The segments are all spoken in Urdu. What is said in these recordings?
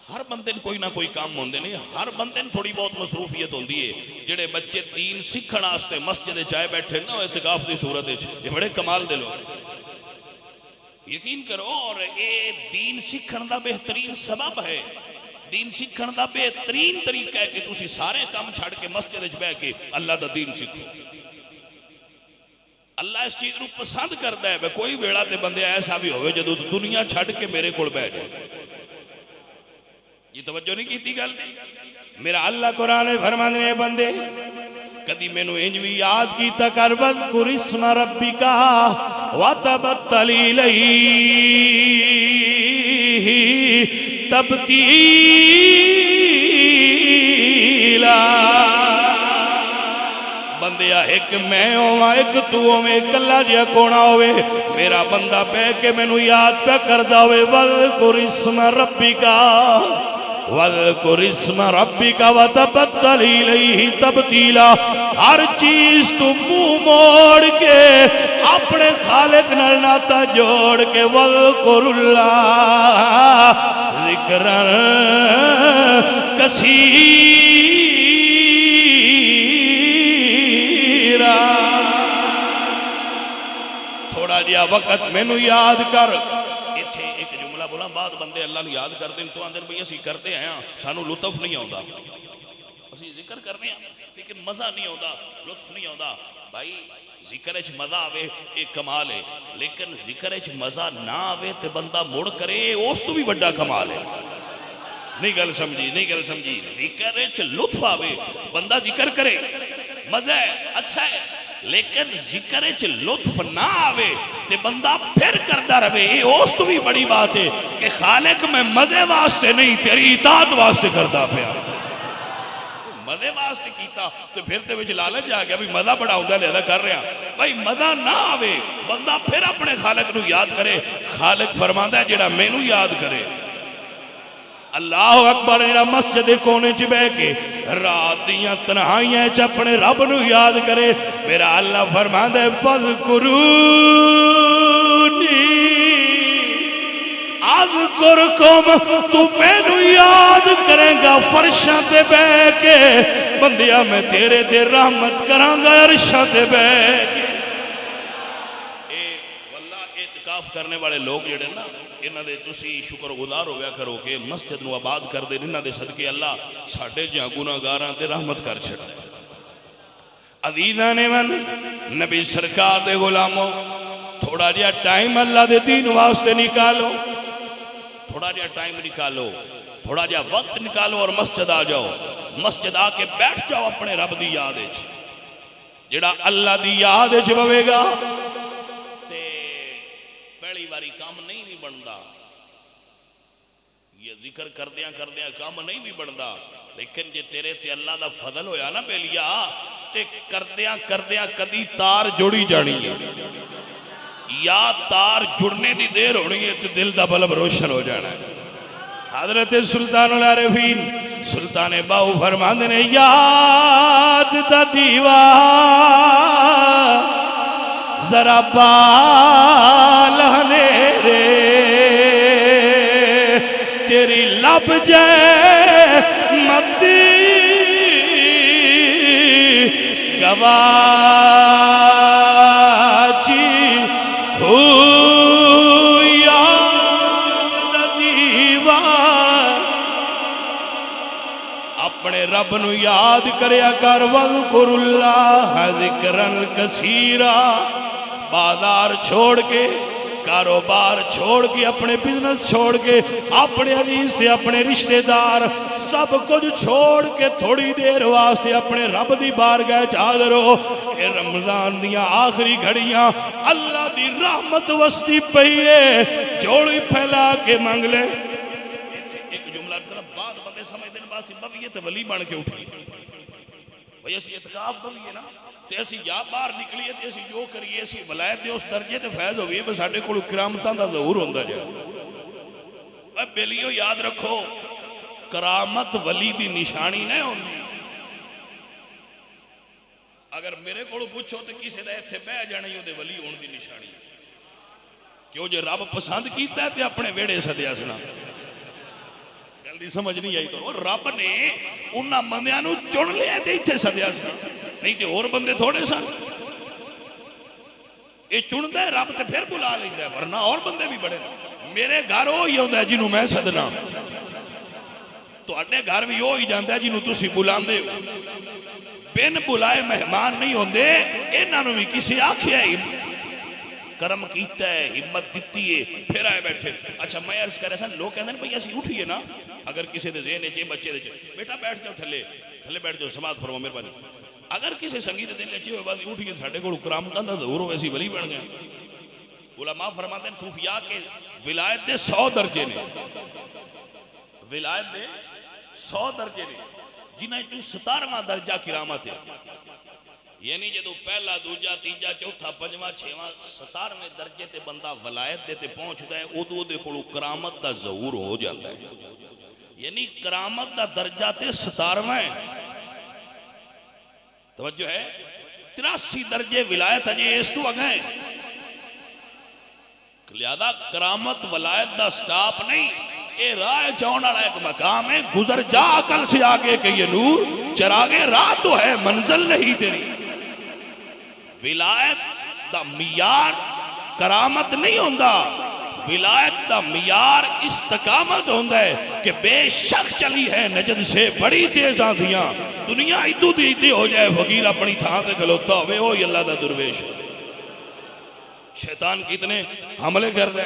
ہر بندے کوئی نہ کوئی کام ہوندے نہیں، ہر بندے تھوڑی بہت مصروفیت ہوندی ہے. جڑے بچے دین سیکھن واسطے مسجد چائے بیٹھے نا اعتکاف دی صورت وچ، یہ بڑے کمال دے لوگ. یقین کرو، اور یہ دین سیکھن دا بہترین سبب ہے. دین سیکھن دا بہترین طریقہ ہے کہ تسی سارے کام چھڑ کے مسجد وچ بیٹھ کے اللہ دا دین سیکھو. اللہ اس چیز کو پسند کرتا ہے. کوئی ویڑا تے بندے ایسا بھی ہوئے جدو دنیا چھڑ کے میرے کول بیٹھ جائے. یہ توجہ نہیں کیتی گل تے؟ میرا اللہ قرآن فرماندے نے بندے کدی مینوں انج بھی یاد کیتا کر وذکر اسم ربک وتبتل الیہ تبتیلا. بندیا ایک میں ہوا ایک تو ہوئے ایک اللہ جیا کونا ہوئے. میرا بندہ پہ کے مینوں یاد پہ کردہ ہوئے وذکر اسم ربک وَذْكُرِ اسْمَ رَبِّكَ وَتَبَتَّلْ إِلَيْهِ تَبْتِيلًا. ہر چیز تو منہ موڑ کے اپنے خالق نال ناتا جوڑ کے وَذْكُرُ اللَّهَ ذِكْرًا كَثِيرًا. تھوڑا جیا وقت میں نو یاد کر. بولا بعد بندے اللہ نے یاد کرتے ہیں تو اندر بھئی اسی کرتے ہیں سانو لطف نہیں ہوتا. اسی ذکر کرنے ہیں لیکن مزہ نہیں ہوتا، لطف نہیں ہوتا. بھائی ذکر اچھ مزہ آوے ایک کمال ہے، لیکن ذکر اچھ مزہ نہ آوے تے بندہ مڑ کرے اس تو بھی بڑا کمال ہے. نہیں گل سمجھی، نہیں گل سمجھی. ذکر اچھ لطف آوے بندہ ذکر کرے مزہ ہے اچھا ہے، لیکن ذکر اچھ لطف نہ آوے تے بندہ پھر کردہ رہے. یہ اس تو بھی بڑی بات ہے کہ خالق میں مزے واسطے نہیں تیری اطاعت واسطے کردہ پیا. مزے واسطے کیتا تو پھر تے وچ لالچ آ گیا بھی مزہ بڑا ہوتا لہذا کر رہا. بھائی مزہ نہ آوے بندہ پھر اپنے خالق نو یاد کرے. خالق فرماندا ہے جڑا میں نو یاد کرے. اللہ اکبر. جڑا مسجد کونے چ بہ کے رات دیاں تنہائیاں چ اپنے رب نو یاد کرے. میرا اللہ فرماندا ہے فذکرونی اذکرکم. تو مینوں یاد کرے گا فرشاں تے بہ کے بندیا میں تیرے تے رحمت کراں گا عرشاں تے بہ کے. اعتکاف کرنے والے لوگ جڑے نا انہاں دے تسی شکر گزار ہویا کرو کہ مسجد نو آباد کر دے. انہاں دے صدقے اللہ ساڈے جہاں گناہگاراں تے رحمت کر چھڑ. عزیزاں نے من نبی سرکار دے غلاموں تھوڑا جہا ٹائم اللہ دے دین واسطے نکالو. تھوڑا جہا ٹائم نکالو، تھوڑا جہا وقت نکالو اور مسجد آ جاؤ. مسجد آ کے بیٹھ جاؤ اپنے رب دی یاد وچ. جڑا اللہ دی یاد وچ بوے گا پہلی باری کام نہیں بھی بندا. یہ ذکر کردیاں کردیاں کام نہیں بھی بندا. لیکن جے تیرے تے اللہ دا فضل ہویا نا بیلیا تے کردیاں کردیاں کدی تار جوڑی جانی ہے یا تار جڑنے دی دیر ہونی ہے تو دل دا بلب روشن ہو جانا ہے. حضرت سلطان العارفین سلطان باہو فرماندے نے یاد دا دیوا ذرا بالہنے رے تیری لب جائے متی گواچی ہو یاد دیوان. اپنے رب نو یاد کریا کر وذکر اللہ ذکرن کثیرا. بازار چھوڑ کے کاروبار چھوڑ کے اپنے بزنس چھوڑ کے اپنے عزیز سے اپنے رشتہ دار سب کچھ چھوڑ کے تھوڑی دیر واسطے اپنے رب دی بارگاہ حاضر ہو. اے رمضان دیاں آخری گھڑیاں اللہ دی رحمت وسطی پئی ہے. جوڑی پھیلا کے مانگ لے. ایک جملہ بعد بندے سمجھتے ہیں باسی بویے تے ولی بن کے اٹھی بھئی اسی اعتکاف بویے نا تے اسی یا باہر نکلیے تے اسی جو کریے اسی ولایت دے اس درجے تے فیض ہوئیے بس ساڑھے کو کرامتاں دا ظہور ہوندہ جائے. اب بیلیو یاد رکھو کرامت ولی دی نشانی نہیں ہوندی. اگر میرے کو پوچھو تو کسی دے تھے بہ جانے ہو دے ولی ہون دی نشانی کیوں جے رب پسند کیتا ہے تے اپنے ویڑے سدیا سنا. گل گل دی سمجھ نہیں آئی تو رب نے انہاں بندیاں نو چن لیا تے ایتھے سدیا سی نہیں تے اور بندے تھوڑے سن یہ چنتا ہے رب تے پھر بلا لیندا ہے ورنہ اور بندے بھی بڑے میرے گھر وہی ہوندا ہے جنوں میں سدنا تواڈے گھر بھی وہی جاندا ہے جنوں تسی بلاندے ہو بن بلائے مہمان نہیں ہوندے انہاں نو بھی کسی آکھیا ہی کرم کیتا ہے ہمت دیتی ہے پھر آئے بیٹھے اچھا میں عرض کر رہا سن لوگ کہندے ہیں بھئی اسی اٹھئے نا اگر کسی دے ذہن وچ بچے دے بیٹا بیٹھ جاؤ تھلے بیٹھ جاؤ سماعت فرماؤ مہربانی اگر کسی سنگی دے دل وچ ہوئے بعد اٹھئے ساڈے کول کرامتاں دا ظہور ہوئے سی ولی بن گئے علماء فرماتے ہیں صوفیاء کے ولایت دے 100 درجے نے ولایت دے 100 درجے نے جنہیں تو 17واں درجہ کرامت ہے یعنی جدو پہلا دوجا تیجا چوتھا پنجواں چھواں 17ویں درجے تے بندہ ولایت دے تے پہنچدا ہے ادو دے کولوں کرامت دا ظہور ہو جاتا ہے یعنی کرامت دا درجہ تے 17واں ہے توجہ ہے 83 درجے ولایت اجے اس تو اگے لہذا کرامت ولایت دا سٹاپ نہیں اے راہ جاؤن والا ایک مقام ہے گزر جا عقل سے آگے کہ یہ نور چراغے راہ تو ہے منزل نہیں تیری ولایت دا معیار کرامت نہیں ہوندا ولایت دا معیار استقامت ہوندا ہے کہ بے شک چلی ہے نجد سے بڑی تیز آندیاں دنیا ادو دی ادی ہو جائے فقیر اپنی تھان تے کھلوتا ہوئے او اللہ دا درویش شیطان کتنے حملے کر دے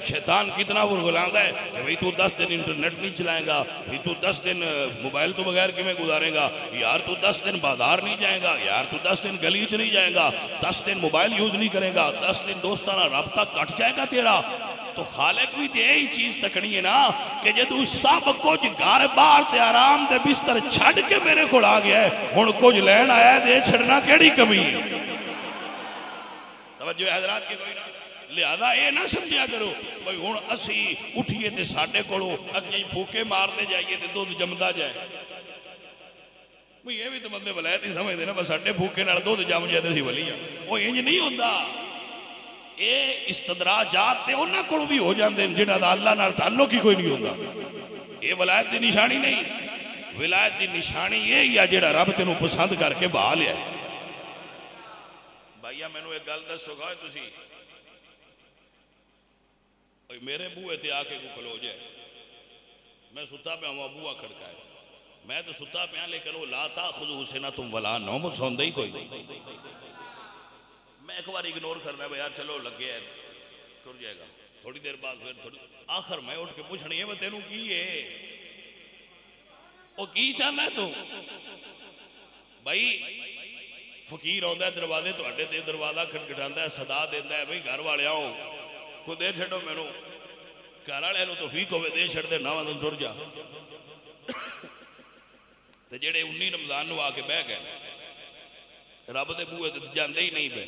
شیطان کتنا ورگلاندہ ہے کہ بھئی تو 10 دن انٹرنیٹ نہیں چلائیں گا بھئی تو 10 دن موبائل تو بغیر کی میں گزاریں گا یار تو 10 دن بازار نہیں جائیں گا یار تو 10 دن گلیچ نہیں جائیں گا 10 دن موبائل یوز نہیں کریں گا 10 دن دوستانہ رابطہ کٹ جائے گا تیرا تو خالق بھی تے یہی چیز تکنی ہے نا کہ جدو سب کچھ گھر بار تے آرام تے بستر چھڑ کے میرے کو آ گیا ہے ہن کچھ لین آیا ہے دے چھڑنا کیڑی کمی ہے توجہ حضرات کے کوئی نہ لہذا اے نہ سمجھا کرو بھئی ہن اسی اٹھئے تے ساڈے کولوں اگے پھوکے مار دے جائیے تے دودھ جمدا جائے بھئی یہ بھی تو بندے ولایت ہی سمجھدے نا بس ساڈے پھوکے نال دودھ جم جائے تے اسی ولی ہاں او انج نہیں ہوندا اے استدراجات تے انہاں کولوں بھی ہو جاندے جنہاں دا اللہ نال تعلق ہی کوئی نہیں ہوندا یہ ولایت دی نشانی نہیں ولایت دی نشانی یہ یا جڑا رب تینوں پسند کر کے بہا لیا ہے بھائیہ میں نے ایک گل دس سکھا ہے تسی میرے بوئے تے آکے کو کھلو جائے میں ستا پہ ہوں بوہ کھڑکا ہے میں تو ستا پہ ہوں لیکن وہ لا تاخذو سنتم ولا نوم سوندے ہی کوئی میں ایک بار اگنور کرنا ہے یار چلو لگ گیا ہے ٹر جائے گا تھوڑی دیر بعد پھر آخر میں اٹھ کے پوچھنا یہ بتینوں کی ہے وہ کی چاہنا ہے تو بھائی فقیر ہوندہ ہے دروازے تو اڈے تے دروازہ کھٹکھٹاندہ ہے صدا دیندہ ہے بھئی گھر والے آؤ کو دے چھڑو میں نو گھر والے نو توفیق ہوئے دے چھڑ دے ناواں دن ٹر جا تے جڑے 19 رمضان نو آ کے بہ گئے رب دے بوئے تے جاندے ہی نہیں بے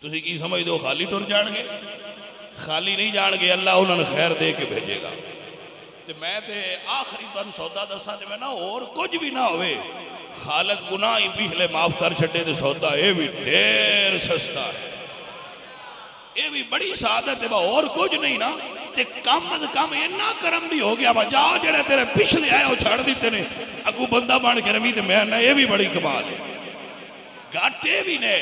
تسی کی سمجھ دو خالی ٹر جان گے خالی نہیں جان گے اللہ انہوں نے خیر دے کے بھیجے گا تے میں تے آخری تن سودا دسا تے میں نا اور کچھ بھی نہ ہوئے خالق گناہ ہی پچھلے معاف کر چھٹے تے سودا اے بھی ڈھیر سستا ہے اے بھی بڑی سعادت ہے اور کچھ نہیں نا تے کم از کم اینا کرم بھی ہو گیا جا جڑے تیرے پچھلے آئے ہو چھڑ دیتے نے اگو بندہ بان کے رمی تے میں نا یہ بھی بڑی کمال ہے گاٹے بھی نے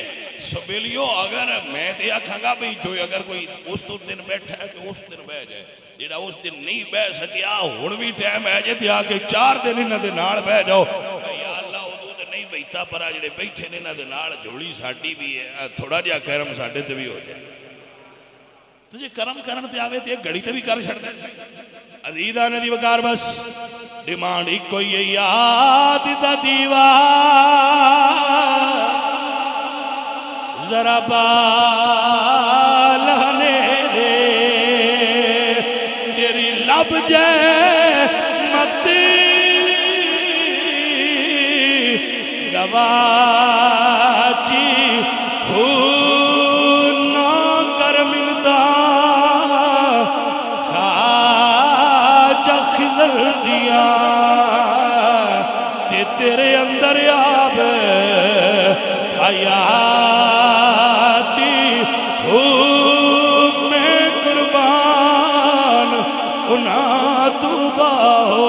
سبیلیو اگر میں تے آکھاں گا بھی جو اگر کوئی اس دن بیٹھا ہے کہ اس دن بہ جائے جیڑا اس دن نہیں بہ سکیا ہن بھی ٹائم ہے جے تے آ کے 4 دن انہاں دے نال بہ جاؤ یا اللہ ادو تے نہیں بیٹھا پرا جڑے بیٹھے نے انہاں دے نال جوڑی ساڈی بھی ہے تھوڑا جہا کرم ساڈے تے بھی ہو جائے تجھے کرم کرن تے آوے تے ایک گھڑی تے بھی کر چھڑتا ہے عزیزہ ندی وکار بس ڈیمانڈ ایک کوئی یاد دا دیوا ذرا بالہنے دے تیری لب جے متی گواچی نہ کر ملتا خواجہ خضر دیا تیرے اندر آب حیاتی میں قربان انہاں تو باہو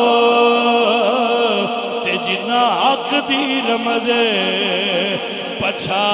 تے جنہ حق دی رمزے پچھا